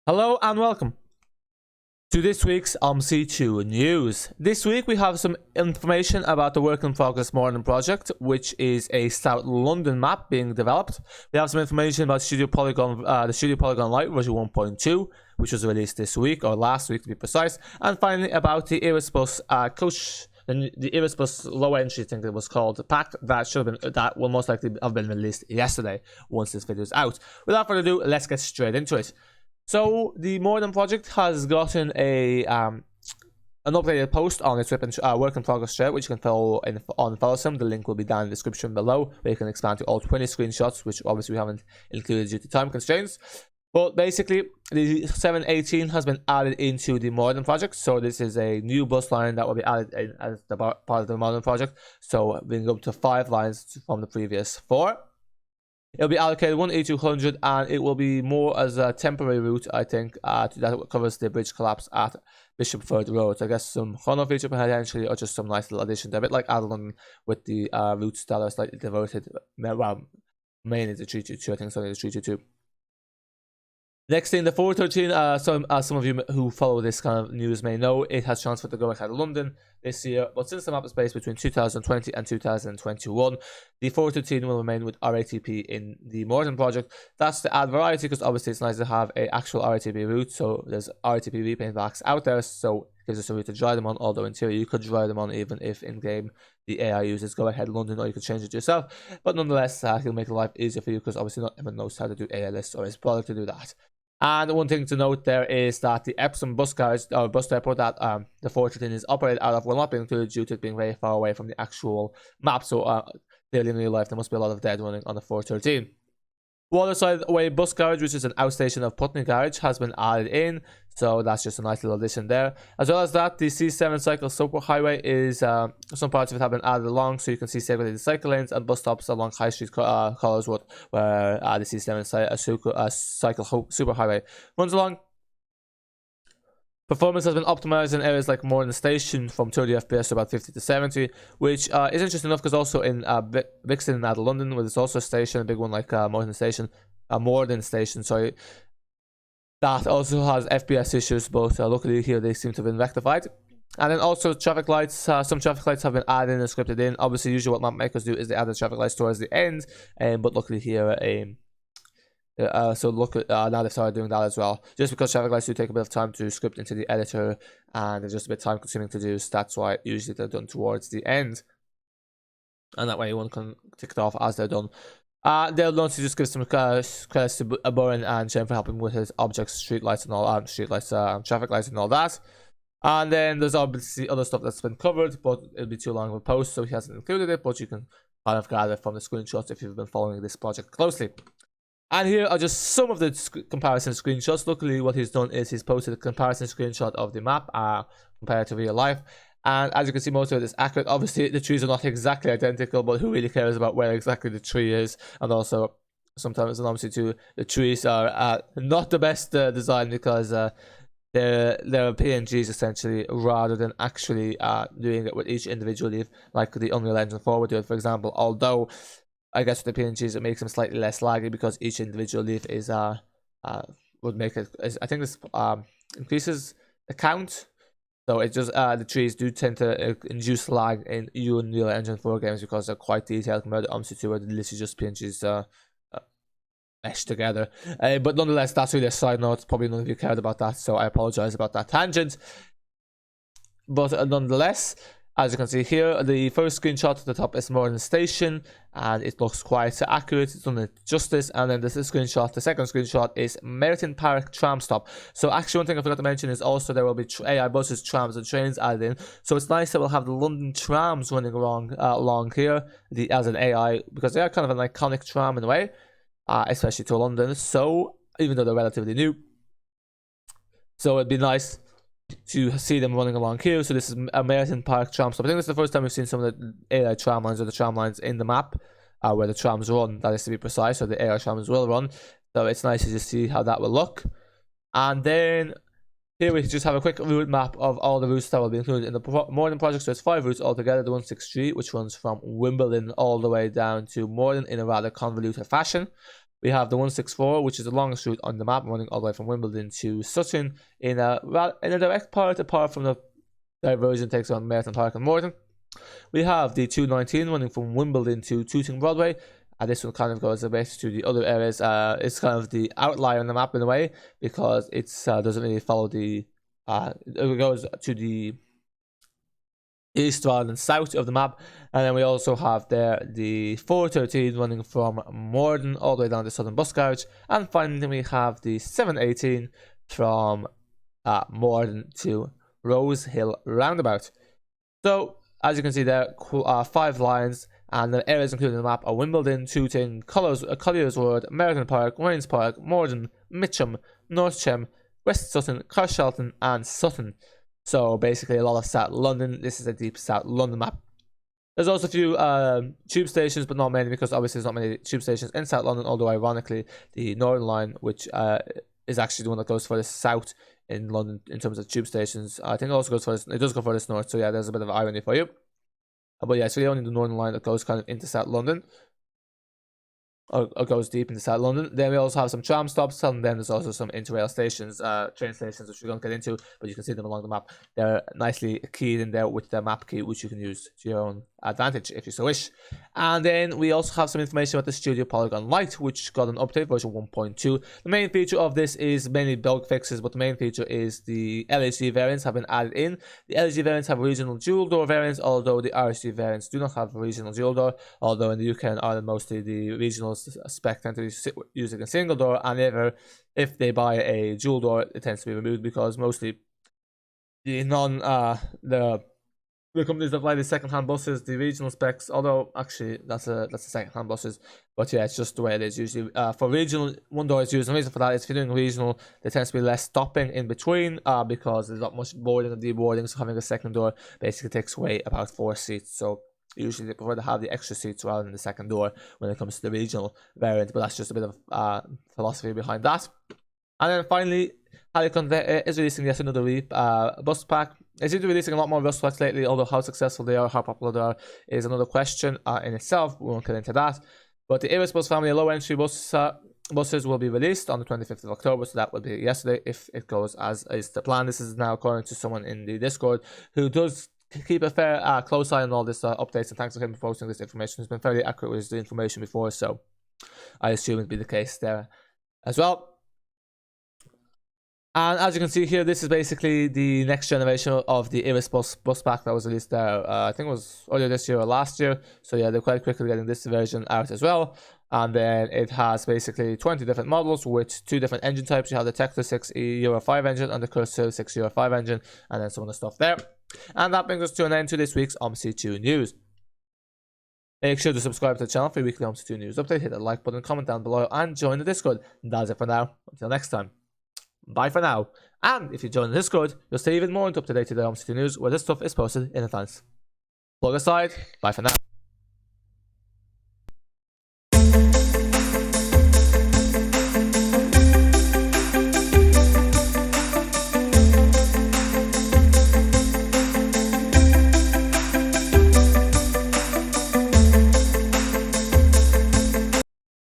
Hello and welcome to this week's Omsi 2 news. This week we have some information about the work in progress Morden project, which is a South London map being developed. We have some information about the Studio Polygon Lite version 1.2, which was released this week, or last week to be precise. And finally about the Irisbus the Irisbus Low Entry, I think it was called, pack that will most likely have been released yesterday once this video is out. Without further ado, let's get straight into it. So the Morden project has gotten an updated post on its work in progress thread, which you can follow on Follow. The link will be down in the description below, where you can expand to all 20 screenshots, which obviously we haven't included due to time constraints. But basically, the 718 has been added into the Morden project. So this is a new bus line that will be added in as the part of the Morden project. So bringing up to 5 lines from the previous 4. It'll be allocated 1 E200, and it will be more as a temporary route, I think, that covers the bridge collapse at Bishopford Road. So I guess some chrono feature potentially, or just some nice little addition. A bit like London with the routes that are slightly diverted, well, mainly the 322, I think it's only the 322. Next thing, the 413, some of you who follow this kind of news may know, it has transferred to go ahead of London this year, but since the map is based between 2020 and 2021, the 413 will remain with RATP in the Morden project. That's to add variety, because obviously it's nice to have an actual RATP route, so there's RATP repaint packs out there, so it gives us a route to drive them on, although in theory you could drive them on even if in-game the AI uses go ahead London, or you could change it yourself, but nonetheless, it'll make life easier for you, because obviously not everyone knows how to do AI lists or is bothered to do that. And one thing to note there is that the Epsom bus garage or bus depot that the 413 is operated out of will not be included due to it being very far away from the actual map. So clearly in real life there must be a lot of dead running on the 413. Waterside Way Bus Garage, which is an outstation of Putney Garage, has been added in, so that's just a nice little addition there. As well as that, the C7 cycle superhighway is some parts of it have been added along, so you can see segregated cycle lanes and bus stops along High Street Collinswood, where the C7 cycle superhighway runs along. Performance has been optimized in areas like Morden Station from 30 FPS to about 50 to 70, which is interesting enough, because also in Brixton and out of London, where there's also a station, a big one like Morden Station, sorry, that also has FPS issues, but luckily here they seem to have been rectified. And then also traffic lights, some traffic lights have been added and scripted in. Obviously usually what map makers do is they add the traffic lights towards the end, but luckily here so look at now they've started doing that as well, just because traffic lights do take a bit of time to script into the editor and they're just a bit time consuming to do, so that's why usually they're done towards the end, and that way one can tick it off as they're done. They'll want to just give some credits to Morden and Jen for helping with his objects, traffic lights and all that. And then there's obviously other stuff that's been covered, but it'll be too long of a post, so he hasn't included it, but you can kind of gather from the screenshots if you've been following this project closely. And here are just some of the comparison screenshots. Luckily, what he's done is he's posted a comparison screenshot of the map compared to real life. And as you can see, most of it is accurate. Obviously, the trees are not exactly identical, but who really cares about where exactly the tree is? And also, sometimes, and obviously too, the trees are not the best design, because they're PNGs essentially, rather than actually doing it with each individual leaf, like the Unreal Engine 4 would do it, for example. Although I guess with the PNGs it makes them slightly less laggy, because each individual leaf is would make it. I think this increases the count, so it just the trees do tend to induce lag in Unreal Engine 4 games, because they're quite detailed compared to Omsi 2, where the list is just PNGs meshed together. But nonetheless, that's really a side note. Probably none of you cared about that, so I apologize about that tangent. But nonetheless, as you can see here, the first screenshot at the top is Morden Station, and it looks quite accurate. It's done it justice. And then this is screenshot. The second screenshot is Merton Park tram stop. So actually, one thing I forgot to mention is also there will be AI buses, trams, and trains added in. So it's nice that we'll have the London trams running along here as an AI, because they are kind of an iconic tram in a way, especially to London. So even though they're relatively new, so it'd be nice to see them running along here. So this is a Merton Park tram stop. I think this is the first time we've seen some of the AI tram lines, or the tram lines in the map where the trams run, that is to be precise, so the AI trams will run. So it's nice to just see how that will look. And then Here we just have a quick route map of all the routes that will be included in the Morden project. So it's 5 routes altogether. The 163, which runs from Wimbledon all the way down to Morden in a rather convoluted fashion. We have the 164, which is the longest route on the map, running all the way from Wimbledon to Sutton in a direct path apart from the diversion takes on Merton Park and Morden. We have the 219 running from Wimbledon to Tooting Broadway. This one kind of goes a bit to the other areas. It's kind of the outlier on the map in a way because it doesn't really follow the. It goes to the east rather than south of the map, and then we also have there the 413 running from Morden all the way down to Southern Bus Garage, and finally we have the 718 from Morden to Rose Hill Roundabout. So as you can see there, 5 lines. And the areas included in the map are Wimbledon, Tooting, Collier's Wood, Merton Park, Waynes Park, Morden, Mitcham, North Chem, West Sutton, Carshalton, and Sutton. So basically a lot of South London. This is a deep South London map. There's also a few tube stations, but not many because obviously there's not many tube stations in South London, although ironically the Northern Line, which is actually the one that goes furthest south in London in terms of tube stations, I think it also goes furthest, it does go furthest north, so yeah, there's a bit of irony for you. But yeah, it's really only the Northern Line that goes kind of into South London, or goes deep into South London. Then we also have some tram stops, and then there's also some interrail stations, train stations, which we don't get into, but you can see them along the map. They're nicely keyed in there with the map key, which you can use to your own advantage if you so wish. And then we also have some information about the Studio Polygon Lite, which got an update, version 1.2. The main feature of this is mainly bug fixes, but the main feature is the LHD variants have been added in. The LHD variants have regional dual door variants, although the RSD variants do not have regional dual door, although in the UK and Ireland mostly the regional spec tend to be using a single door, and if they buy a dual door, it tends to be removed because mostly the the companies that buy the second-hand buses, the regional specs, although actually that's the second-hand buses, but yeah, it's just the way it is usually. For regional, one door is used. The reason for that is if you're doing regional, there tends to be less stopping in between because there's not much boarding and deboarding, so having a second door basically takes away about 4 seats. So usually they prefer to have the extra seats rather than the second door when it comes to the regional variant, but that's just a bit of philosophy behind that. And then finally, Polygon is releasing yet another bus pack. They seem to be releasing a lot more bus packs lately, although how successful they are, how popular they are, is another question in itself. We won't get into that. But the Irisbus family of low entry buses will be released on the 25th of October, so that will be yesterday if it goes as is the plan. This is now according to someone in the Discord who does keep a fair close eye on all this updates, and thanks to him for posting this information. He's been fairly accurate with the information before, so I assume it'd be the case there as well. And as you can see here, this is basically the next generation of the Irisbus bus pack that was released there. I think it was earlier this year or last year. So yeah, they're quite quickly getting this version out as well. And then it has basically 20 different models with 2 different engine types. You have the Tekla 6 Euro 5 engine and the Cursor 6 Euro 5 engine, and then some of the stuff there. And that brings us to an end to this week's Omsi 2 news. Make sure to subscribe to the channel for weekly Omsi 2 news update. Hit that like button, comment down below, and join the Discord. That's it for now. Until next time. Bye for now. And if you join the Discord, you'll stay even more up to date to the Omsi 2 news where this stuff is posted in advance. Plug aside, bye for now.